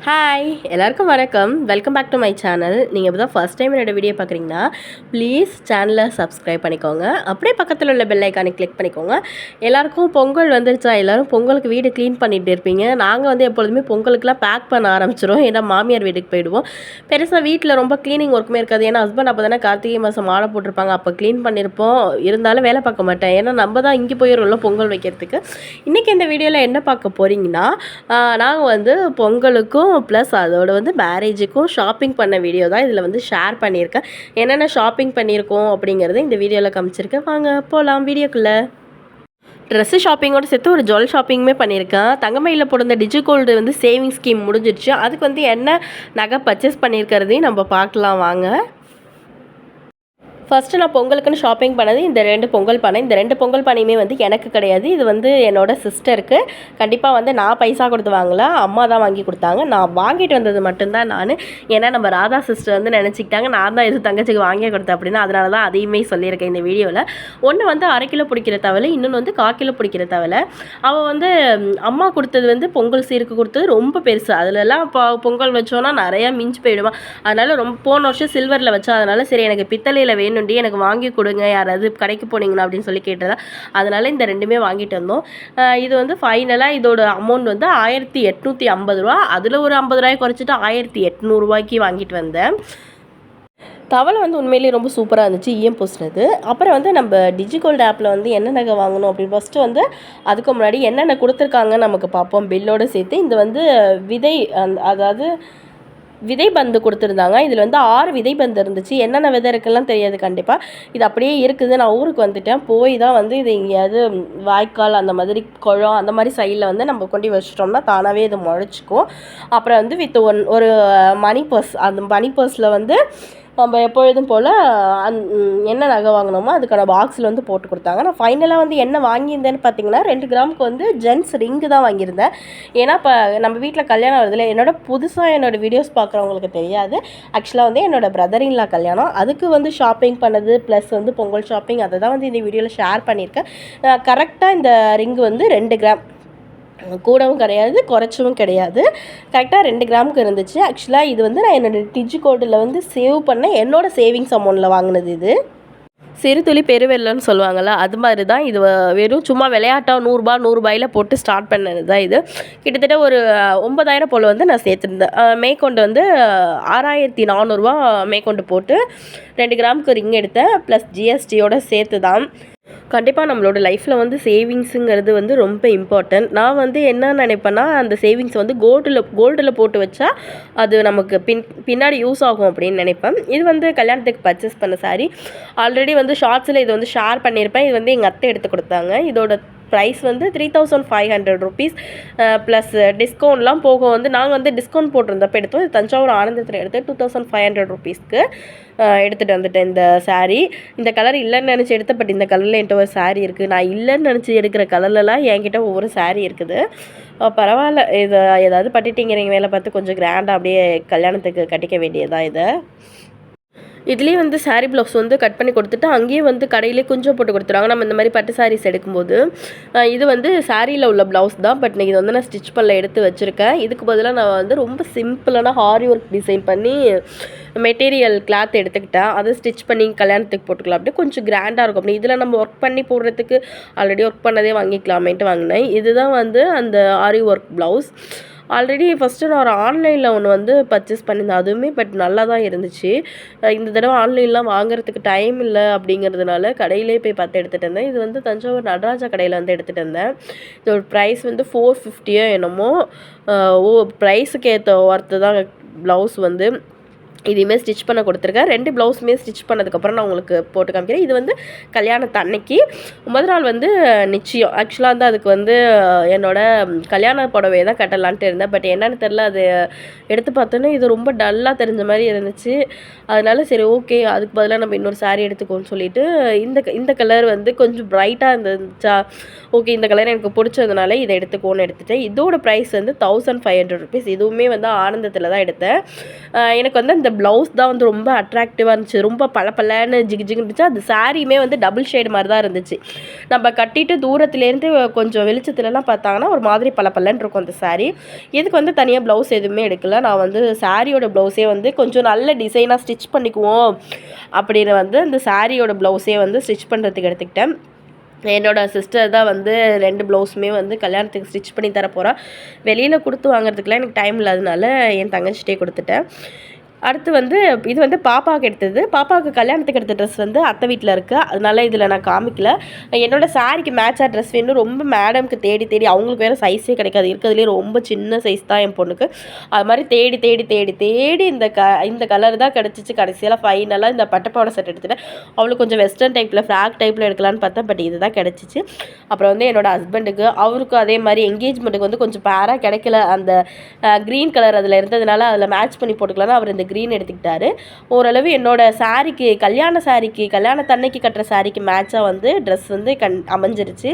Hi எல்லாருக்கும் வணக்கம். Welcome back to my channel. நீங்கள் இப்போ தான் ஃபஸ்ட் டைம் என்னோடய வீடியோ பார்க்குறீங்கன்னா ப்ளீஸ் சேனலை சப்ஸ்கிரைப் பண்ணிக்கோங்க. அப்படியே பக்கத்தில் உள்ள பெல் ஐக்கானை கிளிக் பண்ணிக்கோங்க. எல்லாருக்கும் பொங்கல் வந்துருச்சா? எல்லோரும் பொங்கலுக்கு வீடு க்ளீன் பண்ணிகிட்டு இருப்பீங்க. நாங்கள் வந்து எப்பொழுதுமே பொங்கலுக்குலாம் பேக் பண்ண ஆரம்பிச்சிடும். ஏன்னா மாமியார் வீட்டுக்கு போயிடுவோம். பெருசாக வீட்டில் ரொம்ப க்ளீனிங் ஒர்க்குமே இருக்காது. ஏன்னா ஹஸ்பண்ட் அப்போ தானே கார்த்திகை மாதம் மாலை போட்டிருப்பாங்க. அப்போ க்ளீன் பண்ணியிருப்போம். இருந்தாலும் வேலை பார்க்க மாட்டேன். ஏன்னா நம்ம தான் இங்கே போயிடும்ல பொங்கல் வைக்கிறதுக்கு. இன்றைக்கி இந்த வீடியோவில் என்ன பார்க்க போகிறீங்கன்னா, நாங்கள் வந்து பொங்கலுக்கும் ப்ளஸ் அதோட வந்து மேரேஜுக்கும் ஷாப்பிங் பண்ண வீடியோ தான் இதில் வந்து ஷேர் பண்ணியிருக்கேன். என்னென்ன ஷாப்பிங் பண்ணியிருக்கோம் அப்படிங்கிறது இந்த வீடியோவில் காமிச்சிருக்கேன். வாங்க போகலாம் வீடியோக்குள்ளே. ட்ரெஸ்ஸு ஷாப்பிங்கோடு சேர்த்து ஒரு ஜுவல் ஷாப்பிங்குமே பண்ணியிருக்கேன். தங்கமயிலில் போடுற டிஜிகோல்டு வந்து சேவிங் ஸ்கீம் முடிஞ்சிடுச்சு. அதுக்கு வந்து என்ன நகை பர்ச்சேஸ் பண்ணியிருக்கிறதையும் நம்ம பார்க்கலாம் வாங்க. ஃபஸ்ட்டு நான் பொங்கலுக்குன்னு ஷாப்பிங் பண்ணது இந்த 2 பொங்கல் பானை. இந்த 2 பொங்கல் பானையுமே வந்து எனக்கு கிடையாது. இது வந்து என்னோடய சிஸ்டருக்கு. கண்டிப்பாக வந்து நான் பைசா கொடுத்து வாங்கல, அம்மா தான் வாங்கி கொடுத்தாங்க. நான் வாங்கிட்டு வந்தது மட்டும்தான் நான். ஏன்னா நம்ம ராதா சிஸ்டர் வந்து நினச்சிக்கிட்டாங்க நான் தான் இது தங்கச்சிக்கு வாங்கி கொடுத்தேன் அப்படின்னா, அதனால தான் அதையுமே சொல்லியிருக்கேன் இந்த வீடியோவில். ஒன்று வந்து 1/2 கிலோ பிடிக்கிற தவளை, இன்னொன்று வந்து 1/4 கிலோ பிடிக்கிற தவளை. அவள் வந்து அம்மா கொடுத்தது வந்து பொங்கல் சீருக்கு கொடுத்தது ரொம்ப பெருசு. அதிலெல்லாம் பொங்கல் வச்சோன்னா நிறையா மிஞ்சி போயிடுவான். அதனால் போன வருஷம் சில்வரில் வச்சா, அதனால் சரி எனக்கு பித்தளையில் வேணும், எனக்கு வாங்கி கொடுங்க, யாராவது கடைக்கு போனீங்களா அப்படின்னு சொல்லி கேட்டதா. அதனால இந்த 2மே வாங்கிட்டு வந்தோம். இது வந்து ஃபைனலாக இதோட அமௌண்ட் வந்து 1850 ரூபா. அதில் ஒரு 50 ரூபாய் குறைச்சிட்டு 1800 ரூபாய்க்கு வாங்கிட்டு வந்தேன். தவளை வந்து உண்மையிலேயே ரொம்ப சூப்பராக இருந்துச்சு, ஈயம் பூசினது. அப்புறம் வந்து நம்ம டிஜிகோல்டு ஆப்பில் வந்து என்ன நகை வாங்கணும் அப்படின்னு ஃபஸ்ட்டு வந்து அதுக்கு முன்னாடி என்னென்ன கொடுத்துருக்காங்கன்னு நமக்கு பார்ப்போம். பில்லோடு சேர்த்து இந்த வந்து விதை, அதாவது விதை பந்து கொடுத்துருந்தாங்க. இதில் வந்து 6 விதை பந்து இருந்துச்சு. என்னென்ன விதை இருக்குலாம் தெரியாது கண்டிப்பாக. இது அப்படியே இருக்குது. நான் ஊருக்கு வந்துட்டேன். போய் தான் வந்து இது எங்கேயாவது வாய்க்கால் அந்த மாதிரி குளம் அந்த மாதிரி சைடில் வந்து நம்ம கொண்டு வச்சிட்டோம்னா தானாகவே இது முளைச்சிக்கும். அப்புறம் வந்து வித் ஒரு மணி பர்ஸ், அந்த மணி பர்ஸில் வந்து நம்ம எப்பொழுதும் போல் என்ன நகை வாங்கினோமோ அதுக்கான பாக்ஸில் வந்து போட்டு கொடுத்தாங்க. நான் ஃபைனலாக வந்து என்ன வாங்கியிருந்தேன்னு பார்த்தீங்கன்னா 2 கிராமுக்கு வந்து ஜென்ஸ் ரிங்கு தான் வாங்கியிருந்தேன். ஏன்னா இப்போ நம்ம வீட்டில் கல்யாணம் வருதுல, என்னோடய வீடியோஸ் பார்க்குறவங்களுக்கு தெரியாது. ஆக்சுவலாக வந்து என்னோடய பிரதர் இன்லா கல்யாணம், அதுக்கு வந்து ஷாப்பிங் பண்ணது ப்ளஸ் வந்து பொங்கல் ஷாப்பிங் அதை தான் வந்து இந்த வீடியோவில் ஷேர் பண்ணியிருக்கேன். கரெக்டாக இந்த ரிங்கு வந்து 2 கிராம், கூடவும் கிடையாது குறைச்சவும் கிடையாது, கரெக்டாக 2 கிராமுக்கு இருந்துச்சு. ஆக்சுவலாக இது வந்து நான் என்னோடய டிஜிகோல்டில் வந்து சேவ் பண்ண என்னோடய சேவிங்ஸ் அமௌண்ட்டில் வாங்கினது. இது சிறுதுளி பெருவெள்ளம்னு சொல்லுவாங்கள்ல, அது மாதிரி தான். இது வெறும் சும்மா விளையாட்டாக 100 ரூபாயில் போட்டு ஸ்டார்ட் பண்ணது தான். இது கிட்டத்தட்ட ஒரு 9000 போல் வந்து நான் சேர்த்துருந்தேன். மேற்கொண்டு வந்து 6400 ரூபா மேற்கொண்டு போட்டு 2 கிராமுக்கு ரிங் எடுத்தேன். ப்ளஸ் ஜிஎஸ்டியோடு சேர்த்து தான். கண்டிப்பாக நம்மளோட லைஃப்பில் வந்து சேவிங்ஸுங்கிறது வந்து ரொம்ப இம்பார்ட்டன்ட். நான் வந்து என்ன நினைப்பேன்னா, அந்த சேவிங்ஸ் வந்து கோல்டில் போட்டு வச்சா அது நமக்கு பின்னாடி யூஸ் ஆகும் அப்படின்னு நினைப்பேன். இது வந்து கல்யாணத்துக்கு பர்ச்சேஸ் பண்ண சாரி. ஆல்ரெடி வந்து ஷார்ட்ஸில் இது வந்து ஷேர் பண்ணியிருப்பேன். இது வந்து எங்கள் அத்தை எடுத்து கொடுத்தாங்க. இதோட ப்ரைஸ் வந்து 3500 ருபீஸ் ப்ளஸ் டிஸ்கவுண்ட்லாம் போக வந்து நாங்கள் வந்து டிஸ்கவுண்ட் போட்டிருந்தப்போ எடுத்தோம். இது தஞ்சாவூர் ஆனந்தத்தில் எடுத்து 2500 ருபீஸ்க்கு எடுத்துகிட்டு வந்துட்டேன் இந்த சாரீ. இந்த கலர் இல்லைன்னு நினச்சி எடுத்த, பட் இந்த கலரில் என்கிட்ட ஒரு சாரீ இருக்குது. நான் இல்லைன்னு நினச்சி எடுக்கிற கலர்லலாம் என்கிட்ட ஒவ்வொரு சாரீ இருக்குது. பரவாயில்ல, இதை ஏதாவது பட்டிட்டிங்கிறீங்க வேலை பார்த்து கொஞ்சம் கிராண்டாக அப்படியே கல்யாணத்துக்கு கட்டிக்க வேண்டியதான். இதை இதுலேயே வந்து சாரீ ப்ளவுஸ் வந்து கட் பண்ணி கொடுத்துட்டு அங்கேயே வந்து கடையிலே கொஞ்சம் போட்டு கொடுத்துருவாங்க. நம்ம இந்த மாதிரி பட்டு சாரீஸ் எடுக்கும்போது இது வந்து சாரியில் உள்ள ப்ளவுஸ் தான். பட் இது வந்து நான் ஸ்டிச் பண்ணல எடுத்து வச்சுருக்கேன். இதுக்கு பதிலாக நான் வந்து ரொம்ப சிம்பிளான ஹாரி ஒர்க் டிசைன் பண்ணி மெட்டீரியல் கிளாத் எடுத்துக்கிட்டேன். அதை ஸ்டிச் பண்ணி கல்யாணத்துக்கு போட்டுக்கலாம். அப்படியே கொஞ்சம் கிராண்டாக இருக்கும். அப்படி இதில் நம்ம ஒர்க் பண்ணி போடுறதுக்கு ஆல்ரெடி ஒர்க் பண்ணதே வாங்கிக்கலாமேன்ட்டு வாங்கினேன். இதுதான் வந்து அந்த ஆரி ஒர்க் ப்ளவுஸ். ஆல்ரெடி ஃபஸ்ட்டு நான் ஒரு ஆன்லைனில் ஒன்று வந்து பர்ச்சேஸ் பண்ணியிருந்தேன். அதுவுமே பட் நல்லா தான் இருந்துச்சு. இந்த தடவை ஆன்லைன்லாம் வாங்குறதுக்கு டைம் இல்லை அப்படிங்கிறதுனால கடையிலே போய் பார்த்து எடுத்துகிட்டு இருந்தேன். இது வந்து தஞ்சாவூர் நடராஜா கடையில் வந்து எடுத்துகிட்டு இருந்தேன். இதோட ப்ரைஸ் வந்து 450 என்னமோ. ப்ரைஸுக்கு ஏற்ற ஒர்த்து தான் ப்ளவுஸ் வந்து. இதையுமே ஸ்டிச் பண்ண கொடுத்துருக்கேன். 2 ப்ளவுஸுமே ஸ்டிச் பண்ணதுக்கப்புறம் நான் உங்களுக்கு போட்டு காமிக்கிறேன். இது வந்து கல்யாணத்து அன்னைக்கு முதல் நாள் வந்து நிச்சயம். ஆக்சுவலாக வந்து அதுக்கு வந்து என்னோடய கல்யாண புடவையை தான் கட்டலான்ட்டு இருந்தேன். பட் என்னென்னு தெரில, அது எடுத்து பார்த்தோன்னே இது ரொம்ப டல்லாக தெரிஞ்ச மாதிரி இருந்துச்சு. அதனால சரி ஓகே, அதுக்கு பதிலாக நம்ம இன்னொரு சாரீ எடுத்துக்கோன்னு சொல்லிவிட்டு இந்த கலர் வந்து கொஞ்சம் ப்ரைட்டாக இருந்துச்சா, ஓகே இந்த கலர் எனக்கு பிடிச்சதுனால இதை எடுத்துக்கோன்னு எடுத்துகிட்டேன். இதோட ப்ரைஸ் வந்து 1500 ருபீஸ். இதுவுமே வந்து ஆனந்தத்தில் தான் எடுத்தேன். எனக்கு வந்து அந்த இந்த ப்ளவுஸ் தான் வந்து ரொம்ப அட்ராக்டிவாக இருந்துச்சு. ரொம்ப பளபளன்னு ஜிகுன்னு இருந்துச்சு. அது சாரியுமே வந்து டபுள் ஷேடு மாதிரி தான் இருந்துச்சு. நம்ம கட்டிட்டு தூரத்துலேருந்து கொஞ்சம் வெளிச்சத்துலலாம் பார்த்தாங்கன்னா ஒரு மாதிரி பளபளன்னு இருக்கும் அந்த சாரீ. இதுக்கு வந்து தனியாக ப்ளவுஸ் எதுவுமே எடுக்கல. நான் வந்து சாரியோட ப்ளவுஸே வந்து கொஞ்சம் நல்ல டிசைனாக ஸ்டிச் பண்ணிக்குவோம் அப்படின்னு வந்து அந்த சாரியோட ப்ளவுஸே வந்து ஸ்டிச் பண்ணுறதுக்கு எடுத்துக்கிட்டேன். என்னோட சிஸ்டர் தான் வந்து 2 ப்ளவுஸுமே வந்து கல்யாணத்துக்கு ஸ்டிச் பண்ணி தர போகிறா. வெளியில் கொடுத்து வாங்குறதுக்குலாம் எனக்கு டைம் இல்லாதனால என் தங்கச்சிட்டே கொடுத்துட்டேன். அடுத்து வந்து இது வந்து பாப்பாவுக்கு எடுத்தது. பாப்பாவுக்கு கல்யாணத்துக்கு எடுத்த ட்ரெஸ் வந்து அத்தை வீட்டில் இருக்குது. அதனால இதில் நான் காமிக்கல. என்னோடய சாரிக்கு மேட்சாக ட்ரெஸ் வேணும் ரொம்ப மேடம்க்கு தேடி தேடி அவங்களுக்கு வேறு சைஸே கிடைக்காது. இருக்கிறதுலேயே ரொம்ப சின்ன சைஸ் தான் என் பொண்ணுக்கு. அது மாதிரி தேடி தேடி தேடி தேடி இந்த கலர் தான் கிடச்சிச்சு. கடைசியில் ஃபைனலாக இந்த பட்டப்பாவோட செட் எடுத்துகிட்டேன். அவளுக்கு கொஞ்சம் வெஸ்டர்ன் டைப்பில் ஃப்ராக் டைப்பில் எடுக்கலான்னு பார்த்தேன். பட் இது தான் கிடச்சிச்சு. அப்புறம் வந்து என்னோடய ஹஸ்பண்டுக்கு அவருக்கும் அதே மாதிரி என்கேஜ்மெண்ட்டுக்கு வந்து கொஞ்சம் பேராக கிடைக்கல. அந்த க்ரீன் கலர் அதில் இருந்ததுனால அதில் மேட்ச் பண்ணி போட்டுக்கலான்னு அவர் இந்த க்ரீன் எடுத்துக்கிட்டாரு. ஓரளவு என்னோடய சாரிக்கு கல்யாணத்தன்னைக்கு கட்டுற சாரிக்கு மேட்சாக வந்து ட்ரெஸ் வந்து அமைஞ்சிருச்சு.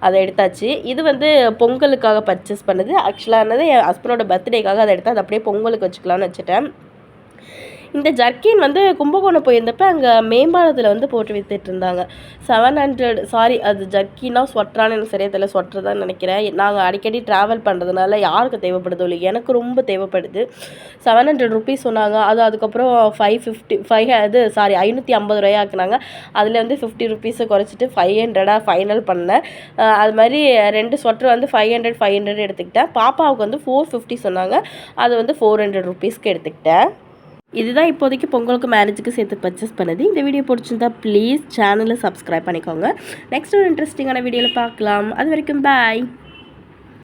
அதை எடுத்தாச்சு. இது வந்து பொங்கலுக்காக பர்ச்சேஸ் பண்ணது. ஆக்சுவலானது என் ஹஸ்பண்டோட பர்த்டேக்காக அதை எடுத்து அதை அப்படியே பொங்கலுக்கு வச்சுக்கலான்னு வச்சுட்டேன். இந்த ஜர்க்கின் வந்து கும்பகோணம் போயிருந்தப்போ அங்கே மேம்பாலத்தில் வந்து போட்டு வித்துட்டு இருந்தாங்க. 700 சாரி அது ஜர்க்கினா ஸ்வெட்டரானு எனக்கு சரியாக தெரியல. ஸ்வெட்டர் தான் நினைக்கிறேன். நாங்கள் அடிக்கடி ட்ராவல் பண்ணுறதுனால யாருக்கு தேவைப்படுதோ இல்லை எனக்கு ரொம்ப தேவைப்படுது. 700 ருபீஸ் சொன்னாங்க. அதுக்கப்புறம் 550 ரூபாய் ஆக்குனாங்க. அதில் வந்து 50 ருபீஸை குறைச்சிட்டு 500 ஃபைனல் பண்ணேன். அது மாதிரி 2 ஸ்வெட்டர் வந்து 500 எடுத்துக்கிட்டேன். பாப்பாவுக்கு வந்து 450 சொன்னாங்க. அது வந்து 400 ருபீஸ்க்கு எடுத்துக்கிட்டேன். இதுதான் இப்போதைக்கு பொங்கலுக்கு மேரேஜுக்கு சேர்த்து பர்ச்சேஸ் பண்ணது. இந்த வீடியோ பிடிச்சிருந்தா ப்ளீஸ் சேனலை சப்ஸ்கிரைப் பண்ணிக்கோங்க. நெக்ஸ்ட் ஒரு இன்ட்ரெஸ்டிங்கான வீடியோவில் பார்க்கலாம். அது வரைக்கும் பாய்.